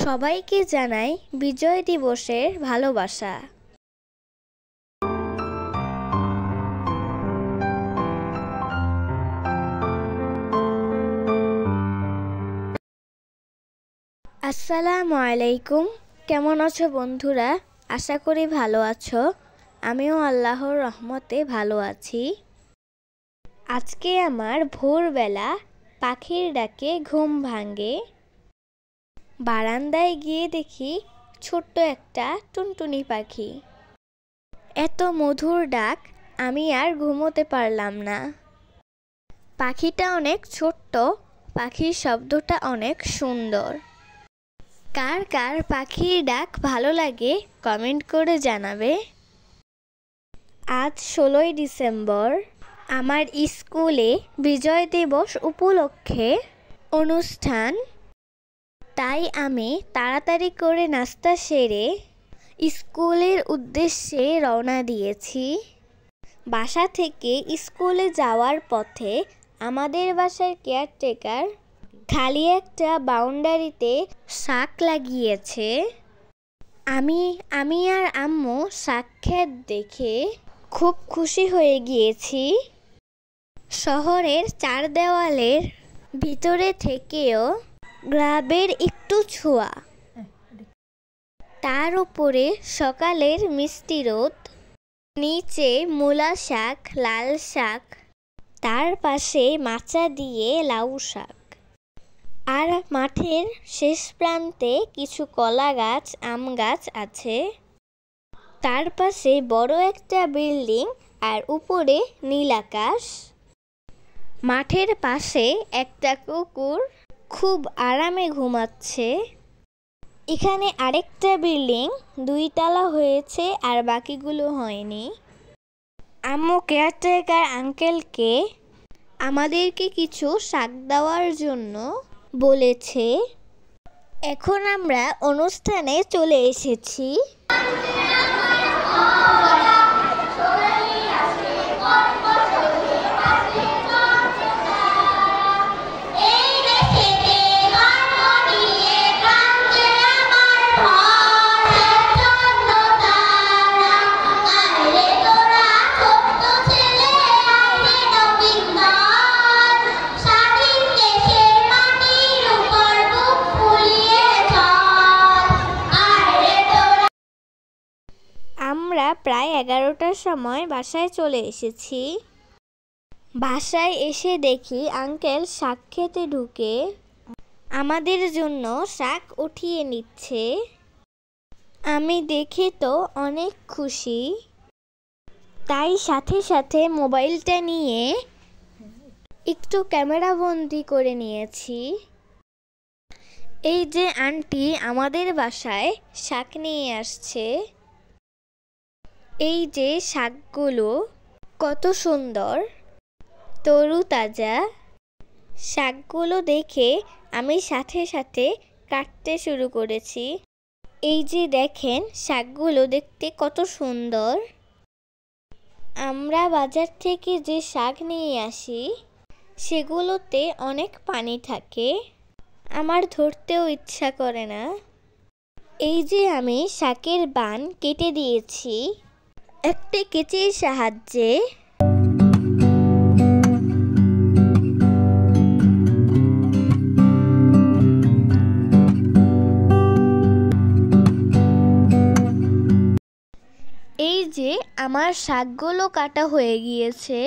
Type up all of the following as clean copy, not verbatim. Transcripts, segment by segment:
সবাইকে জানাই বিজয় দিবসের ভালোবাসা। আসসালামু আলাইকুম। কেমন আছো বন্ধুরা? আশা করি ভালো আছো। আমিও আল্লাহর রহমতে ভালো আছি। আজকে আমার ভোরবেলা পাখির ডাকে ঘুম ভাঙে। বারান্দায় গিয়ে দেখি ছোট্ট একটা টুনটুনি পাখি। এত মধুর ডাক, আমি আর ঘুমোতে পারলাম না। পাখিটা অনেক ছোট্ট, পাখির শব্দটা অনেক সুন্দর। কার কার পাখির ডাক ভালো লাগে কমেন্ট করে জানাবে। আজ 16ই ডিসেম্বর, আমার স্কুলে বিজয় দিবস উপলক্ষে অনুষ্ঠান। তাই আমি তাড়াতাড়ি করে নাস্তা সেরে স্কুলের উদ্দেশ্যে রওনা দিয়েছি। বাসা থেকে স্কুলে যাওয়ার পথে আমাদের বাসার কেয়ারটেকার খালি একটা বাউন্ডারিতে শাক লাগিয়েছে। আমি আর আম্মু শাক ক্ষেত দেখে খুব খুশি হয়ে গিয়েছি। শহরের চার দেওয়ালের ভিতরে থেকেও গ্রামের একটু ছোঁয়া। তার উপরে সকালের মিষ্টি রোদ, নিচে মূলা শাক, লাল শাক, তার পাশে মাচা দিয়ে লাউ শাক। আর মাঠের শেষ প্রান্তে কিছু কলা গাছ, আম গাছ আছে। তার পাশে বড় একটা বিল্ডিং আর উপরে নীল আকাশ। মাঠের পাশে একটা কুকুর খুব আরামে ঘুমাচ্ছে। এখানে আরেকটা বিল্ডিং 2 তলা হয়েছে আর বাকিগুলো হয়নি। আম্মু কেয়ারটেকার আঙ্কেলকে আমাদেরকে কিছু শাক দেওয়ার জন্য বলেছে। এখন আমরা অনুষ্ঠানে চলে এসেছি। আমরা প্রায় 11টার সময় বাসায় চলে এসেছি। বাসায় এসে দেখি আঙ্কেল শাক খেতে ঢুকে আমাদের জন্য শাক উঠিয়ে নিচ্ছে। আমি দেখে তো অনেক খুশি, তাই সাথে সাথে মোবাইলটা নিয়ে একটু ক্যামেরা বন্দি করে নিয়েছি। এই যে আন্টি আমাদের বাসায় শাক নিয়ে আসছে। এই যে শাকগুলো কত সুন্দর, তরুতাজা। শাকগুলো দেখে আমি সাথে সাথে কাটতে শুরু করেছি। এই যে দেখেন শাকগুলো দেখতে কত সুন্দর। আমরা বাজার থেকে যে শাক নিয়ে আসি সেগুলোতে অনেক পানি থাকে, আমার ধরতেও ইচ্ছা করে না। এই যে আমি শাকের বান কেটে দিয়েছি একটা কেচির সাহায্যে। এই যে আমার শাকগুলো কাটা হয়ে গিয়েছে।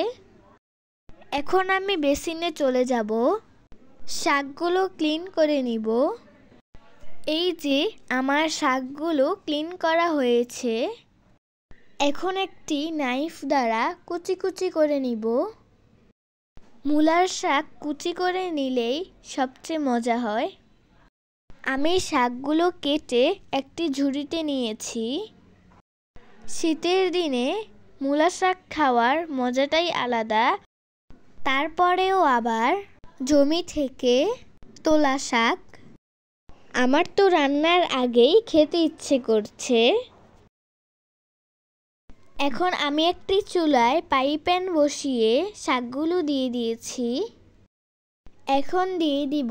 এখন আমি বেসিনে চলে যাব, শাকগুলো ক্লিন করে নিব। এই যে আমার শাকগুলো ক্লিন করা হয়েছে। এখন একটি নাইফ দ্বারা কুচি কুচি করে নিব। মূলার শাক কুচি করে নিলেই সবচেয়ে মজা হয়। আমি শাকগুলো কেটে একটি ঝুড়িতে নিয়েছি। শীতের দিনে মূলা শাক খাওয়ার মজাটাই আলাদা। তারপরেও আবার জমি থেকে তোলা শাক। আমার তো রান্নার আগেই খেতে ইচ্ছে করছে। এখন আমি একটি চুলায় পাইপ্যান বসিয়ে শাকগুলো দিয়ে দিয়েছি। এখন দিয়ে দিব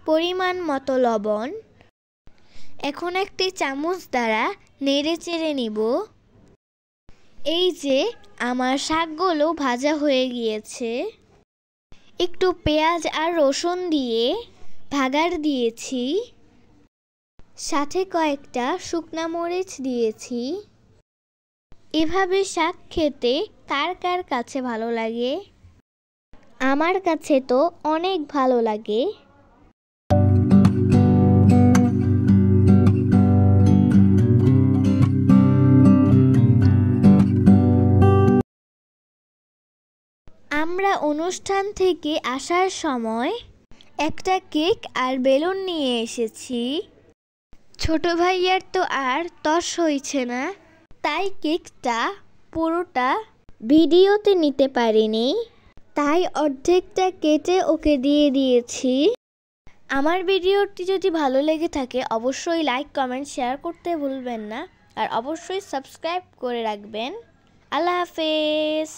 পরিমাণ মতো লবণ। এখন একটি চামচ দ্বারা নেড়ে চেড়ে নিব। এই যে আমার শাকগুলো ভাজা হয়ে গিয়েছে। একটু পেঁয়াজ আর রসুন দিয়ে ভাগার দিয়েছি, সাথে কয়েকটা শুকনা মরিচ দিয়েছি। এভাবে শাক খেতে কার কার কাছে ভালো লাগে? আমার কাছে তো অনেক ভালো লাগে। আমরা অনুষ্ঠান থেকে আসার সময় একটা কেক আর বেলুন নিয়ে এসেছি। ছোট ভাইয়ার তো আর তস হইছে না, তাই কেকটা পুরোটা ভিডিওতে নিতে পারিনি, তাই অর্ধেকটা কেটে ওকে দিয়ে দিয়েছি। আমার ভিডিওটি যদি ভালো লেগে থাকে অবশ্যই লাইক, কমেন্ট, শেয়ার করতে ভুলবেন না, আর অবশ্যই সাবস্ক্রাইব করে রাখবেন। আল্লাহ হাফেজ।